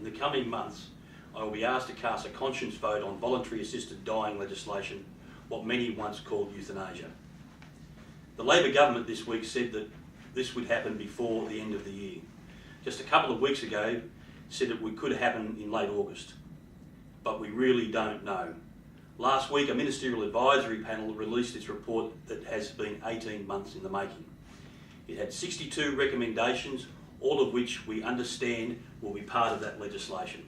the coming months, I will be asked to cast a conscience vote on voluntary assisted dying legislation, what many once called euthanasia. The Labor government this week said that this would happen before the end of the year. Just a couple of weeks ago, said it could happen in late August, but we really don't know. Last week, a ministerial advisory panel released its report that has been 18 months in the making. It had 62 recommendations, all of which we understand will be part of that legislation.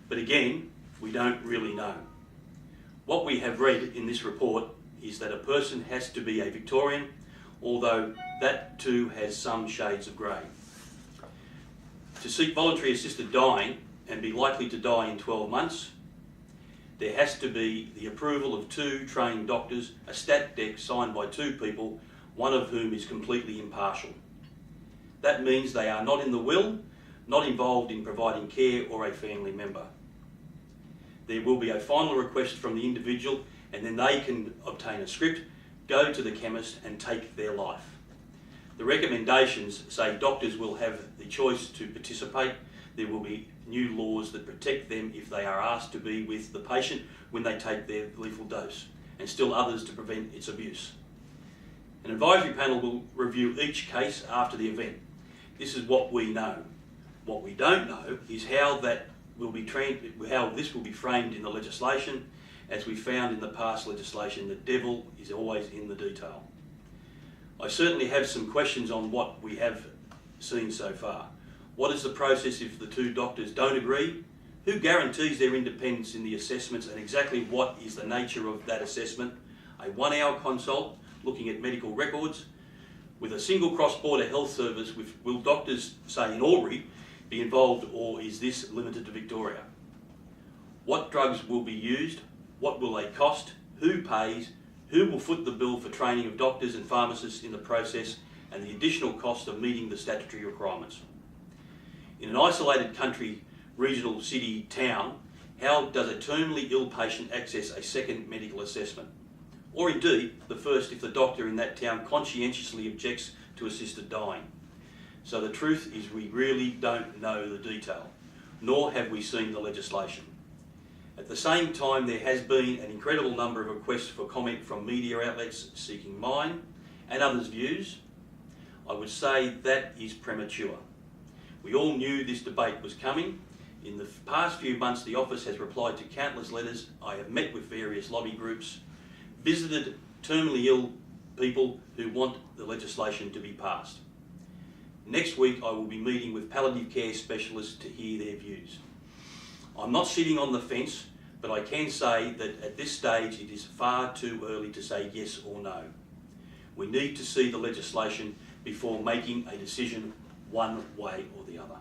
But again, we don't really know. What we have read in this report is that a person has to be a Victorian, although that too has some shades of grey. To seek voluntary assisted dying and be likely to die in 12 months, there has to be the approval of 2 trained doctors, a stat dec signed by 2 people, one of whom is completely impartial. That means they are not in the will, not involved in providing care or a family member. There will be a final request from the individual, and then they can obtain a script, go to the chemist and take their life. The recommendations say doctors will have the choice to participate. There will be new laws that protect them if they are asked to be with the patient when they take their lethal dose, and still others to prevent its abuse. An advisory panel will review each case after the event. This is what we know. What we don't know is how this will be framed in the legislation. As we found in the past legislation, the devil is always in the detail. I certainly have some questions on what we have seen so far. What is the process if the 2 doctors don't agree? Who guarantees their independence in the assessments, and exactly what is the nature of that assessment? A 1-hour consult looking at medical records with a single cross-border health service. Will doctors, say in Albury, be involved, or is this limited to Victoria? What drugs will be used? What will they cost? Who pays? Who will foot the bill for training of doctors and pharmacists in the process, and the additional cost of meeting the statutory requirements? In an isolated country, regional city, town, how does a terminally ill patient access a second medical assessment? Or indeed, the first if the doctor in that town conscientiously objects to assisted dying. So the truth is we really don't know the detail, nor have we seen the legislation. At the same time, there has been an incredible number of requests for comment from media outlets seeking mine and others' views. I would say that is premature. We all knew this debate was coming. In the past few months, the office has replied to countless letters. I have met with various lobby groups, visited terminally ill people who want the legislation to be passed. Next week, I will be meeting with palliative care specialists to hear their views. I'm not sitting on the fence, but I can say that at this stage it is far too early to say yes or no. We need to see the legislation before making a decision one way or the other.